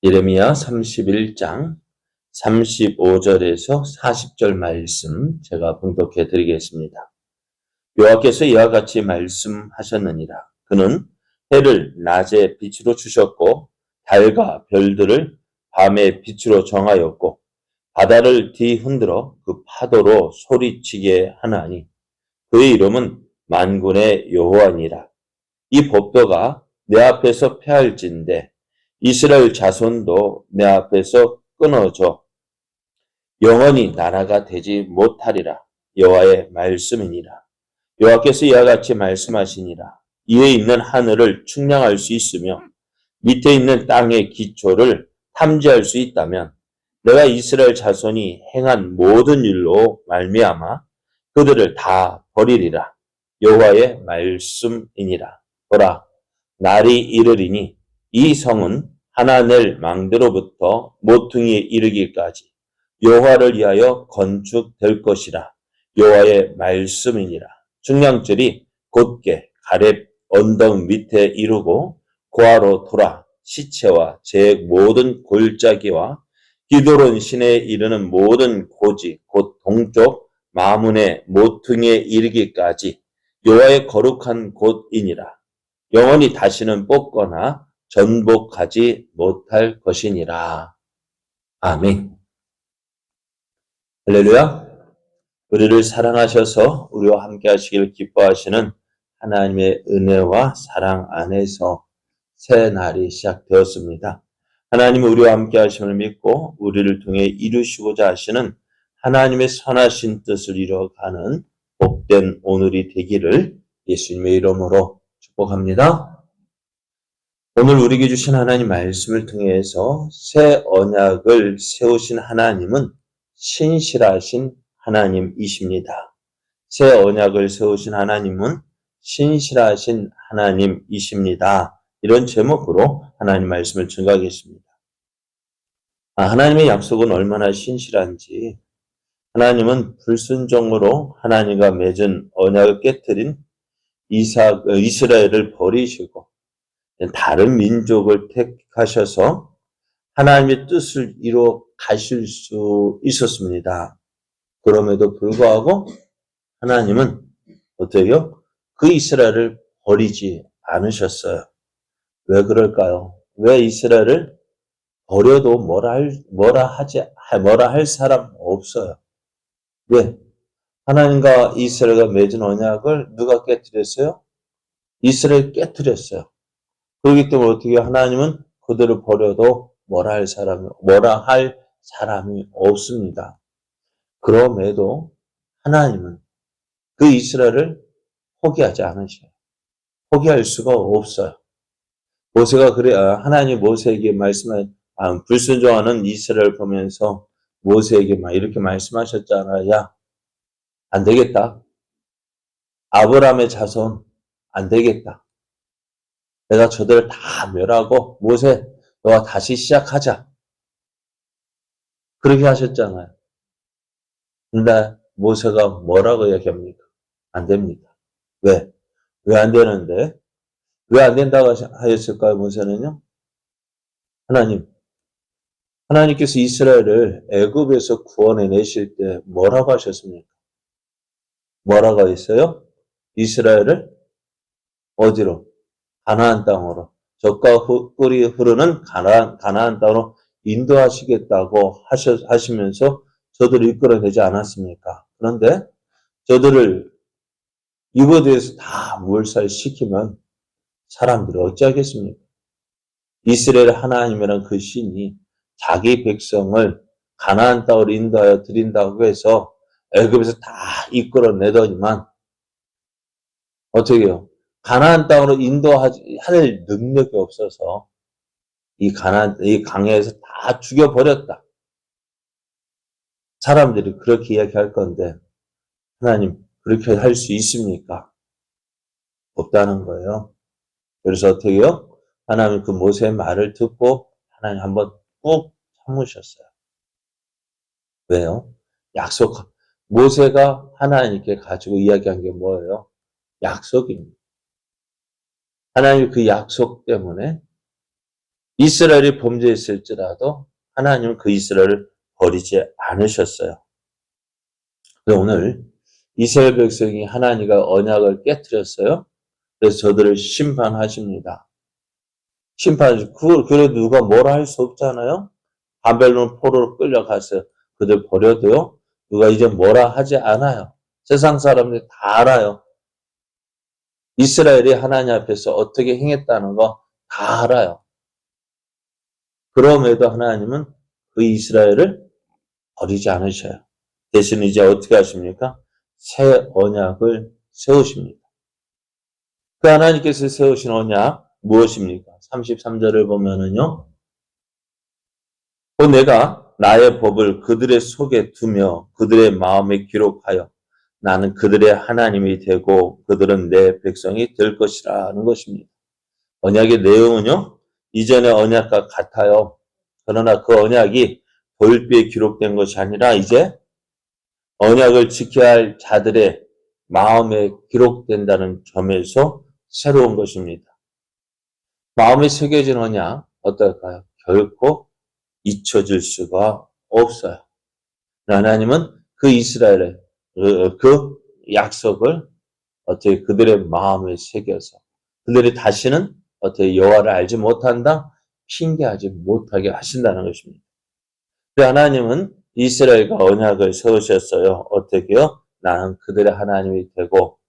예레미야 31장 35절에서 40절 말씀 제가 봉독해 드리겠습니다. 여호와께서 이와 같이 말씀하셨느니라. 그는 해를 낮에 빛으로 주셨고 달과 별들을 밤에 빛으로 정하였고 바다를 뒤흔들어 그 파도로 소리치게 하나니 그의 이름은 만군의 여호와니라. 이 법도가 내 앞에서 폐할진대 이스라엘 자손도 내 앞에서 끊어져 영원히 나라가 되지 못하리라. 여호와의 말씀이니라. 여호와께서 이와 같이 말씀하시니라. 위에 있는 하늘을 측량할 수 있으며 밑에 있는 땅의 기초를 탐지할 수 있다면 내가 이스라엘 자손이 행한 모든 일로 말미암아 그들을 다 버리리라. 여호와의 말씀이니라. 보라, 날이 이르리니 이 성은 하나 낼 망대로부터 모퉁이에 이르기까지 여호와를 위하여 건축될 것이라. 여호와의 말씀이니라. 측량줄이 곧게 가렙 언덕 밑에 이르고 고아로 돌아 시체와 제 모든 골짜기와 기도론 시내에 이르는 모든 고지 곧 동쪽 마문의 모퉁이에 이르기까지 여호와의 거룩한 곳이니라. 영원히 다시는 뽑거나 전복하지 못할 것이니라. 아멘. 할렐루야. 우리를 사랑하셔서 우리와 함께 하시기를 기뻐하시는 하나님의 은혜와 사랑 안에서 새 날이 시작되었습니다. 하나님이 우리와 함께 하심을 믿고 우리를 통해 이루시고자 하시는 하나님의 선하신 뜻을 이뤄가는 복된 오늘이 되기를 예수님의 이름으로 축복합니다. 오늘 우리에게 주신 하나님 말씀을 통해서 새 언약을 세우신 하나님은 신실하신 하나님이십니다. 새 언약을 세우신 하나님은 신실하신 하나님이십니다. 이런 제목으로 하나님 말씀을 증거하겠습니다. 하나님의 약속은 얼마나 신실한지, 하나님은 불순종으로 하나님과 맺은 언약을 깨뜨린 이스라엘을 버리시고 다른 민족을 택하셔서 하나님의 뜻을 이루어 가실 수 있었습니다. 그럼에도 불구하고 하나님은 어때요? 그 이스라엘을 버리지 않으셨어요. 왜 그럴까요? 왜 이스라엘을 버려도 뭐라 할 사람 없어요. 왜? 하나님과 이스라엘과 맺은 언약을 누가 깨뜨렸어요? 이스라엘이 깨뜨렸어요. 그렇기 때문에 어떻게 하나님은 그들을 버려도 뭐라 할 사람이 없습니다. 그럼에도 하나님은 그 이스라엘을 포기하지 않으셔요. 포기할 수가 없어요. 모세가 하나님 모세에게 불순종하는 이스라엘을 보면서 모세에게 이렇게 말씀하셨잖아요. 야, 안 되겠다. 아브라함의 자손 안 되겠다. 내가 저들을 다 멸하고 모세 너와 다시 시작하자. 그렇게 하셨잖아요. 근데 모세가 뭐라고 얘기합니까? 안 됩니다. 왜? 왜 안 되는데? 왜 안 된다고 하였을까요? 모세는요? 하나님께서 이스라엘을 애굽에서 구원해 내실 때 뭐라고 하셨습니까? 뭐라고 했어요? 이스라엘을 어디로? 가나안 땅으로, 젖과 꿀이 흐르는 가나안 땅으로 인도하시겠다고 하시면서 저들을 이끌어내지 않았습니까? 그런데 저들을 이곳에서 다 몰살시키면 사람들이 어찌하겠습니까? 이스라엘 하나님이란 그 신이 자기 백성을 가나안 땅으로 인도하여 드린다고 해서 애굽에서 다 이끌어내더니만 어떻게 해요? 가나안 땅으로 인도할 능력이 없어서 이 강야에서 다 죽여버렸다. 사람들이 그렇게 이야기할 건데 하나님 그렇게 할 수 있습니까? 없다는 거예요. 그래서 어떻게 해요? 하나님 그 모세의 말을 듣고 하나님 한번 꾹 참으셨어요. 왜요? 모세가 하나님께 가지고 이야기한 게 뭐예요? 약속입니다. 하나님 그 약속 때문에 이스라엘이 범죄했을지라도 하나님은 그 이스라엘을 버리지 않으셨어요. 그래서 오늘 이스라엘 백성이 하나님과 언약을 깨뜨렸어요. 그래서 저들을 심판하십니다. 그래 누가 뭐라 할 수 없잖아요. 바벨론 포로로 끌려갔어요. 그들 버려도요. 누가 이제 뭐라 하지 않아요. 세상 사람들이 다 알아요. 이스라엘이 하나님 앞에서 어떻게 행했다는 거 다 알아요. 그럼에도 하나님은 그 이스라엘을 버리지 않으셔요. 대신 이제 어떻게 하십니까? 새 언약을 세우십니다. 그 하나님께서 세우신 언약 무엇입니까? 33절을 보면은요. 내가 나의 법을 그들의 속에 두며 그들의 마음에 기록하여 나는 그들의 하나님이 되고 그들은 내 백성이 될 것이라는 것입니다. 언약의 내용은요. 이전의 언약과 같아요. 그러나 그 언약이 돌비에 기록된 것이 아니라 이제 언약을 지켜야 할 자들의 마음에 기록된다는 점에서 새로운 것입니다. 마음에 새겨진 언약 어떨까요? 결코 잊혀질 수가 없어요. 하나님은 그 이스라엘의 그 약속을 어떻게 그들의 마음에 새겨서 그들이 다시는 어떻게 여호와를 알지 못한다, 핑계하지 못하게 하신다는 것입니다. 하나님은 이스라엘과 언약을 세우셨어요. 어떻게요? 나는 그들의 하나님이 되고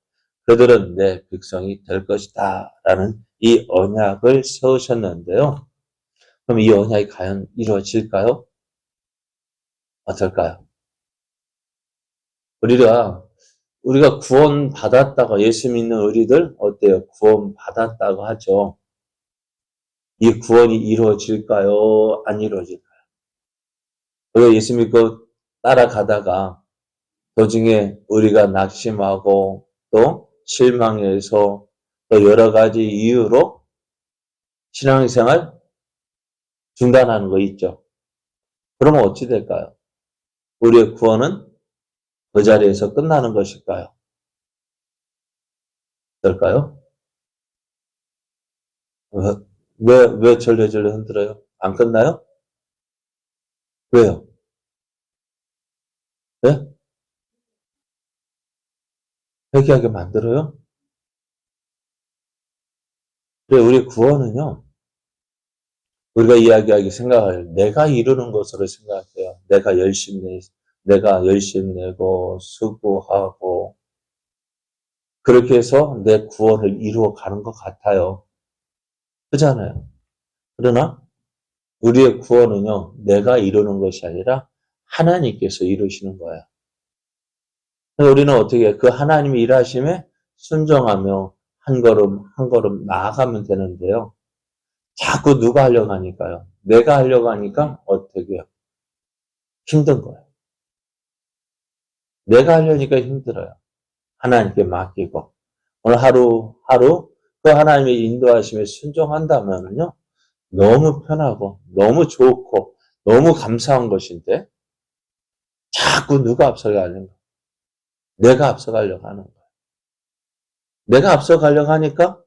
그들은 내 백성이 될 것이다 라는 이 언약을 세우셨는데요. 그럼 이 언약이 과연 이루어질까요? 어떨까요? 우리가 구원 받았다고 예수 믿는 우리들 어때요? 구원 받았다고 하죠. 이 구원이 이루어질까요? 안 이루어질까요? 우리가 예수 믿고 따라가다가 도중에 우리가 낙심하고 또 실망해서 또 여러 가지 이유로 신앙생활 중단하는 거 있죠. 그러면 어찌 될까요? 우리의 구원은 그 자리에서 끝나는 것일까요? 어떨까요? 왜 절레절레 흔들어요? 안 끝나요? 왜요? 네? 회개하게 만들어요? 그래, 우리 구원은요, 우리가 이야기하기 생각할, 내가 이루는 것으로 생각해요. 내가 열심히 내고, 수고하고, 그렇게 해서 내 구원을 이루어 가는 것 같아요. 그렇잖아요. 그러나, 우리의 구원은요, 내가 이루는 것이 아니라 하나님께서 이루시는 거예요. 우리는 어떻게 그 하나님의 일하심에 순종하며 한 걸음 한 걸음 나아가면 되는데요. 자꾸 누가 하려고 하니까요. 내가 하려고 하니까 어떻게 해요? 힘든 거예요. 내가 하려니까 힘들어요. 하나님께 맡기고 오늘 하루 그 하나님의 인도하심에 순종한다면요. 너무 편하고 너무 좋고 너무 감사한 것인데 자꾸 누가 앞서가려고 내가 앞서가려고 하는 거예요. 내가 앞서가려고 하니까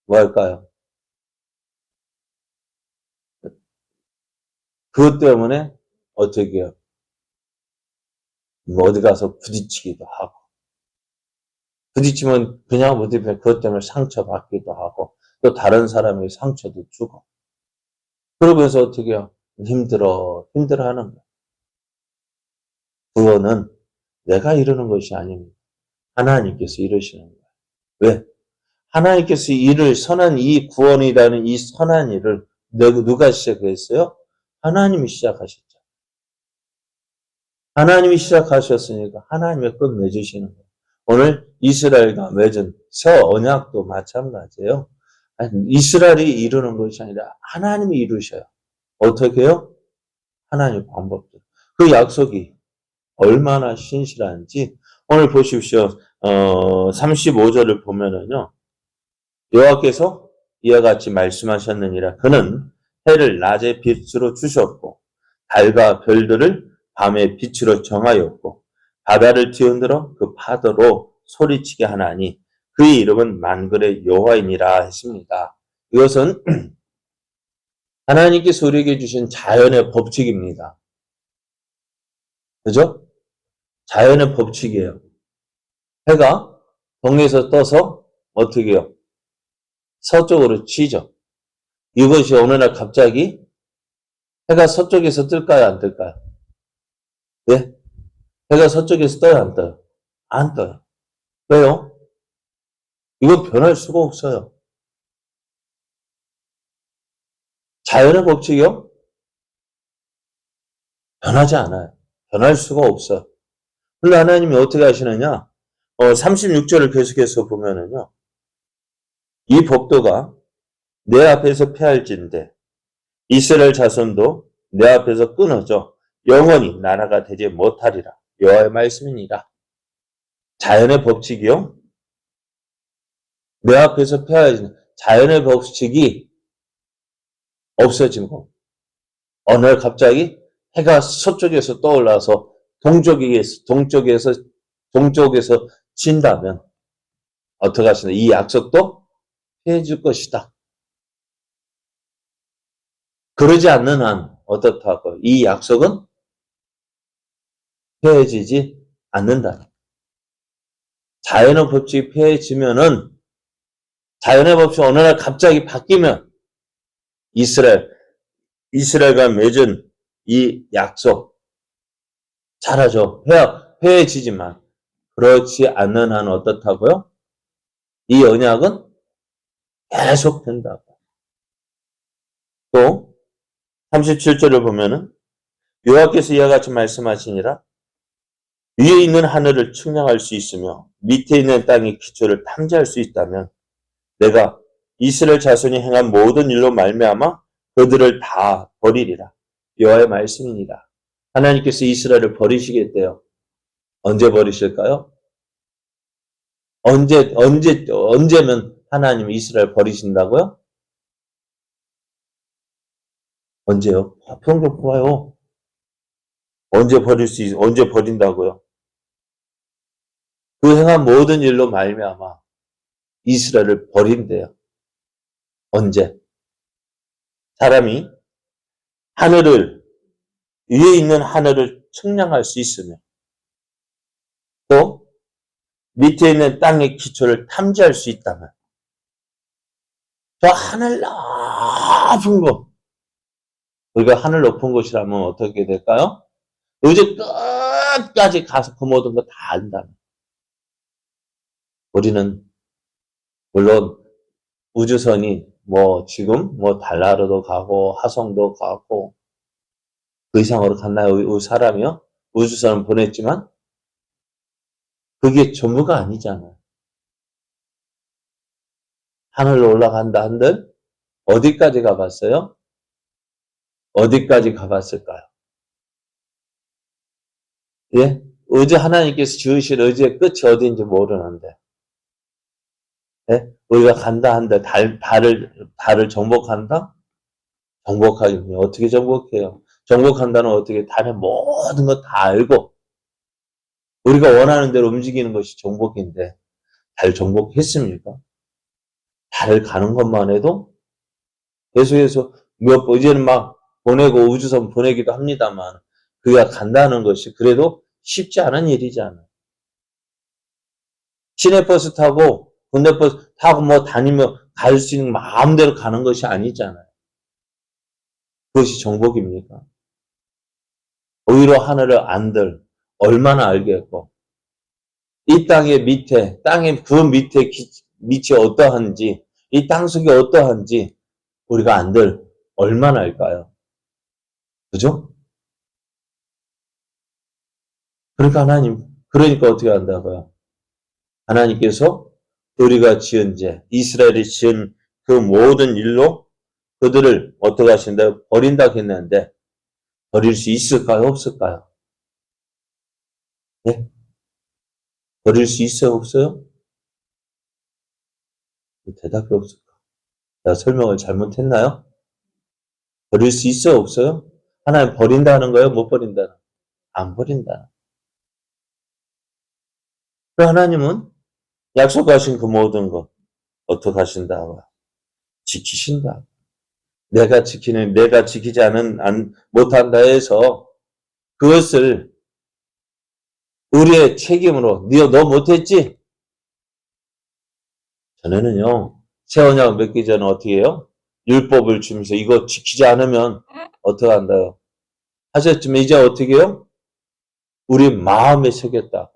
뭐 할까요? 그것 때문에 어떻게 해요? 어디 가서 부딪히기도 하고 부딪히면 그냥 부딪히면 그것 때문에 상처받기도 하고 또 다른 사람에게 상처도 주고 그러면서 어떻게 해요? 힘들어하는 거예요. 구원은 내가 이루는 것이 아닙니다. 하나님께서 이루시는 거예요. 왜? 하나님께서 선한 이 구원이라는 이 선한 일을 누가 시작했어요? 하나님이 시작하셨죠. 하나님이 시작하셨으니까 하나님의 끝 맺으시는 거예요. 오늘 이스라엘과 맺은 새 언약도 마찬가지예요. 이스라엘이 이루는 것이 아니라 하나님이 이루셔요. 어떻게 해요? 하나님의 방법대로. 그 약속이 얼마나 신실한지 오늘 보십시오. 35절을 보면은요. 여호와께서 이와 같이 말씀하셨느니라. 그는 해를 낮의 빛으로 주셨고 달과 별들을 밤의 빛으로 정하였고 바다를 뒤흔들어 그 파도로 소리치게 하나니 그의 이름은 만군의 여호와이니라 했습니다. 이것은 하나님께서 우리에게 주신 자연의 법칙입니다. 그죠? 자연의 법칙이에요. 해가 동에서 떠서 어떻게 해요? 서쪽으로 치죠. 이것이 어느 날 갑자기 해가 서쪽에서 뜰까요? 안 뜰까요? 네? 해가 서쪽에서 떠요? 안 떠요? 안 떠요. 왜요? 이건 변할 수가 없어요. 자연의 법칙이요? 변하지 않아요. 변할 수가 없어요. 근데 하나님이 어떻게 하시느냐? 36절을 계속해서 보면은요. 이 법도가 내 앞에서 패할진대 이스라엘 자손도 내 앞에서 끊어져 영원히 나라가 되지 못하리라. 여호와의 말씀이니라. 자연의 법칙이요. 내 앞에서 패할진 자연의 법칙이 없어지고 어느 날 갑자기 해가 서쪽에서 떠올라서 동쪽에서 진다면 어떻게 하시나? 이 약속도 해줄 것이다. 그러지 않는 한 어떻다고? 이 약속은 폐해지지 않는다. 자연의 법칙이 폐해지면은 자연의 법칙이 어느 날 갑자기 바뀌면 이스라엘과 맺은 이 약속 잘하죠. 폐해지지만 그렇지 않는 한 어떻다고요? 이 언약은 계속된다고. 또 37절을 보면은 여호와께서 이와 같이 말씀하시니라 위에 있는 하늘을 측량할 수 있으며 밑에 있는 땅의 기초를 탐지할 수 있다면 내가 이스라엘 자손이 행한 모든 일로 말미암아 그들을 다 버리리라. 여호와의 말씀이니라. 하나님께서 이스라엘을 버리시겠대요. 언제 버리실까요? 언제면 하나님이 이스라엘 버리신다고요? 언제요? 평균 뽑아요. 언제 버린다고요? 그 행한 모든 일로 말미암아 이스라엘을 버린대요. 언제? 사람이 위에 있는 하늘을 측량할 수 있으며 또 밑에 있는 땅의 기초를 탐지할 수 있다면 저 하늘 높은 곳 우리가 하늘 높은 곳이라면 어떻게 될까요? 이제 끝까지 가서 그 모든 거 다 안다면 우리는 물론 우주선이 지금 달나라도 가고 화성도 가고 그 이상으로 갔나요? 우리 사람이요? 우주선을 보냈지만 그게 전부가 아니잖아요. 하늘로 올라간다 한들 어디까지 가봤어요? 어디까지 가봤을까요? 예? 하나님께서 지으신 의지의 끝이 어디인지 모르는데 예? 우리가 간다 한들 달을 정복한다? 정복하겠네요. 어떻게 정복해요? 정복한다는 어떻게 달의 모든 거 다 알고 우리가 원하는 대로 움직이는 것이 정복인데 달 정복했습니까? 달 가는 것만 해도 계속해서 이제는 막 보내고 우주선 보내기도 합니다만 그가 간다는 것이 그래도 쉽지 않은 일이잖아요. 시내버스 타고 군대버스 타고 다니며 갈 수 있는 마음대로 가는 것이 아니잖아요. 그것이 정복입니까? 오히려 하늘을 안들 얼마나 알겠고 이 땅의 그 밑에 밑이 어떠한지 이 땅속이 어떠한지 우리가 안들 얼마나 알까요? 그죠? 그러니까 어떻게 한다고요? 하나님께서 우리가 이스라엘이 지은 그 모든 일로 그들을 어떻게 하신다? 버린다 했는데 버릴 수 있을까요? 없을까요? 네? 버릴 수 있어요? 없어요? 대답이 없을까? 내가 설명을 잘못했나요? 버릴 수 있어요? 없어요? 하나님 버린다는 거예요? 못 버린다는 거예요? 안 버린다. 하나님은 약속하신 그 모든 것 어떻게 하신다? 지키신다. 내가 지키지 못한다 해서 그것을 우리의 책임으로, 너 못했지? 전에는요, 새 언약 맺기 전에 어떻게 해요? 율법을 주면서 이거 지키지 않으면 어떻게 한다요? 하셨지만 이제 어떻게 해요? 우리 마음에 새겼다.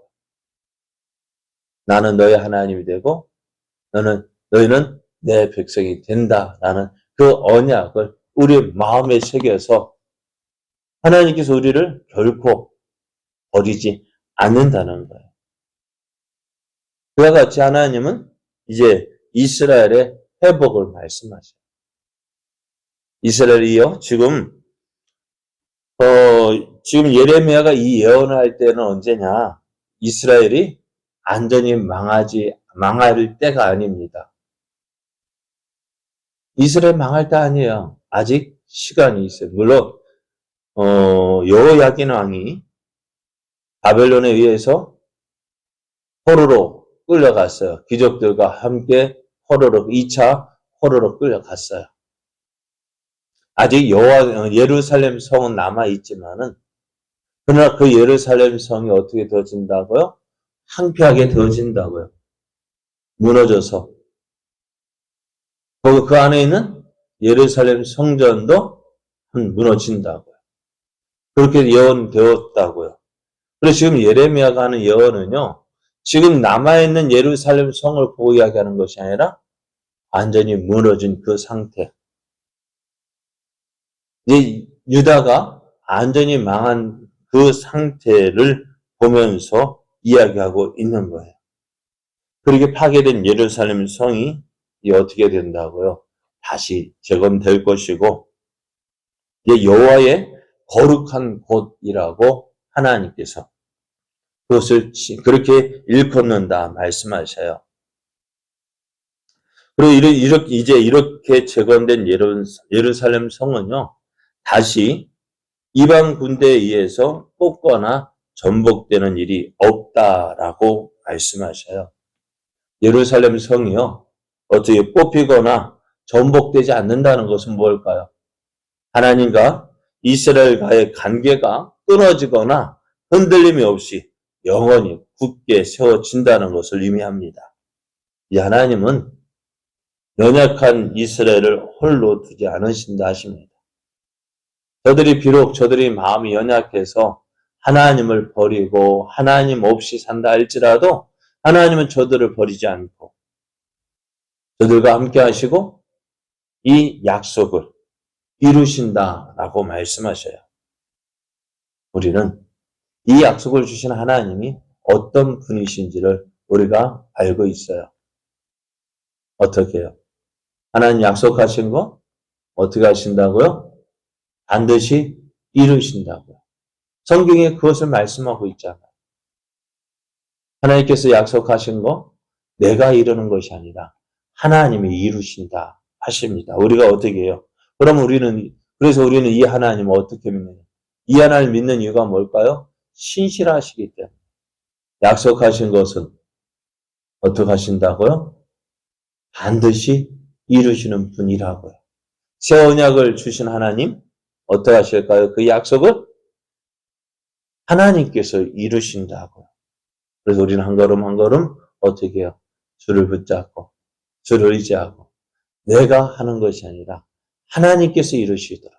나는 너의 하나님이 되고 너희는 내 백성이 된다라는 그 언약을 우리 마음에 새겨서 하나님께서 우리를 결코 버리지 않는다는 거예요. 그와 같이 하나님은 이제 이스라엘의 회복을 말씀하셔요. 이스라엘이요, 지금 예레미야가 이 예언을 할 때는 언제냐? 이스라엘이 완전히 망할 때가 아닙니다. 이스라엘 망할 때 아니에요. 아직 시간이 있어요. 물론, 여호야긴 왕이 바벨론에 의해서 포로로 끌려갔어요. 귀족들과 함께 2차 포로로 끌려갔어요. 아직 예루살렘 성은 남아있지만은, 그러나 그 예루살렘 성이 어떻게 되어진다고요? 황폐하게 되어진다고요. 무너져서. 그 안에 있는 예루살렘 성전도 무너진다고요. 그렇게 예언되었다고요. 그래서 지금 예레미야가 하는 예언은요, 지금 남아있는 예루살렘 성을 보고 이야기하는 것이 아니라 완전히 무너진 그 상태. 이제 유다가 완전히 망한 그 상태를 보면서 이야기하고 있는 거예요. 그렇게 파괴된 예루살렘 성이 어떻게 된다고요? 다시 재건될 것이고, 이제 여호와의 거룩한 곳이라고 하나님께서 그것을 그렇게 일컫는다 말씀하셔요. 그리고 이렇게 재건된 예루살렘 성은요, 다시 이방 군대에 의해서 뽑거나 전복되는 일이 없다라고 말씀하셔요. 예루살렘 성이요, 어떻게 뽑히거나 전복되지 않는다는 것은 뭘까요? 하나님과 이스라엘과의 관계가 끊어지거나 흔들림이 없이 영원히 굳게 세워진다는 것을 의미합니다. 이 하나님은 연약한 이스라엘을 홀로 두지 않으신다 하십니다. 저들이 마음이 연약해서 하나님을 버리고 하나님 없이 산다 할지라도 하나님은 저들을 버리지 않고 저들과 함께 하시고 이 약속을 이루신다라고 말씀하셔요. 우리는 이 약속을 주신 하나님이 어떤 분이신지를 우리가 알고 있어요. 어떻게 해요? 하나님 약속하신 거 어떻게 하신다고요? 반드시 이루신다고요. 성경에 그것을 말씀하고 있잖아요. 하나님께서 약속하신 거 내가 이루는 것이 아니라 하나님이 이루신다 하십니다. 우리가 어떻게 해요? 그래서 우리는 이 하나님을 어떻게 믿느냐? 이 하나님을 믿는 이유가 뭘까요? 신실하시기 때문에. 약속하신 것은 어떻게 하신다고요? 반드시 이루시는 분이라고요. 새 언약을 주신 하나님 어떻게 하실까요? 그 약속을 하나님께서 이루신다고요. 그래서 우리는 한 걸음 한 걸음 어떻게 해요? 주를 붙잡고 주를 의지하고 내가 하는 것이 아니라 하나님께서 이루시도록,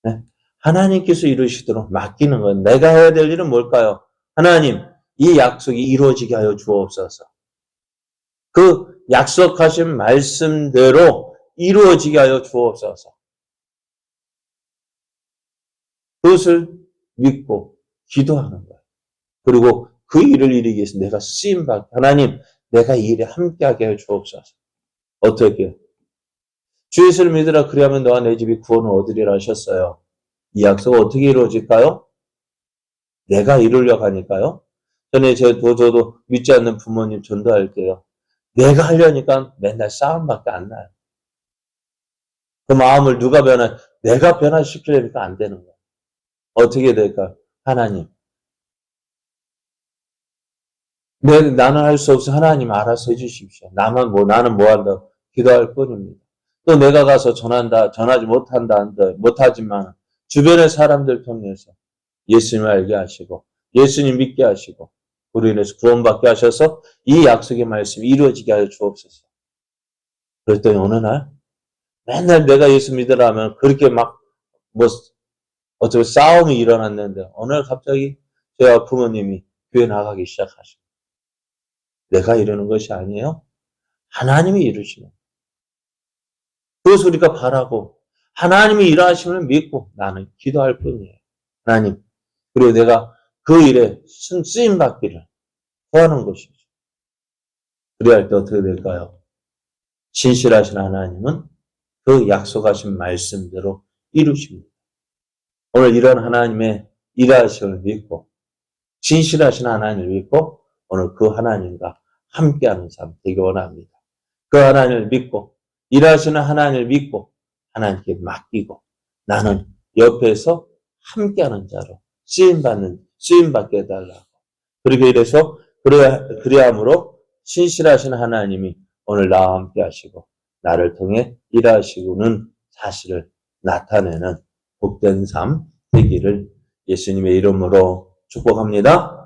네? 하나님께서 이루시도록 맡기는 건 내가 해야 될 일은 뭘까요? 하나님, 이 약속이 이루어지게 하여 주옵소서. 그 약속하신 말씀대로 이루어지게 하여 주옵소서. 그것을 믿고 기도하는 거예요. 그리고 그 일을 이루기 위해서 내가 쓰임받고 하나님, 내가 이 일에 함께하게 하여 주옵소서. 어떻게? 주 예수를 믿으라 그리하면 너와 내 집이 구원을 얻으리라 하셨어요. 이 약속은 어떻게 이루어질까요? 내가 이루려고 하니까요. 저도 믿지 않는 부모님 전도할게요. 내가 하려니까 맨날 싸움밖에 안 나요. 그 마음을 내가 변화시키려니까 안 되는 거예요. 어떻게 될까? 하나님. 나는 할 수 없어. 하나님 알아서 해주십시오. 나는 뭐 한다고 기도할 뿐입니다. 또 내가 가서 전하지 못하지만 주변의 사람들 통해서 예수님을 알게 하시고 예수님 믿게 하시고 그로 인해서 구원받게 하셔서 이 약속의 말씀이 이루어지게 하여 주옵소서. 그랬더니 어느 날 맨날 내가 예수 믿으라면 그렇게 어쩌고 싸움이 일어났는데 어느 날 갑자기 제가 부모님이 교회 나가기 시작하시고 내가 이러는 것이 아니에요. 하나님이 이루시는 그것을 우리가 바라고 하나님이 일하심을 믿고 나는 기도할 뿐이에요. 하나님 그리고 내가 그 일에 쓰임 받기를 구하는 것이죠. 그래야 할 때 어떻게 될까요? 신실하신 하나님은 그 약속하신 말씀대로 이루십니다. 오늘 이런 하나님의 일하심을 믿고 진실하신 하나님을 믿고 오늘 그 하나님과 함께하는 삶 되기 원합니다. 그 하나님을 믿고 일하시는 하나님을 믿고 하나님께 맡기고 나는 옆에서 함께하는 자로 쓰임받게 해달라고. 그렇게 이래서 그래야므로 신실하신 하나님이 오늘 나와 함께 하시고 나를 통해 일하시고는 사실을 나타내는 복된 삶 되기를 예수님의 이름으로 축복합니다.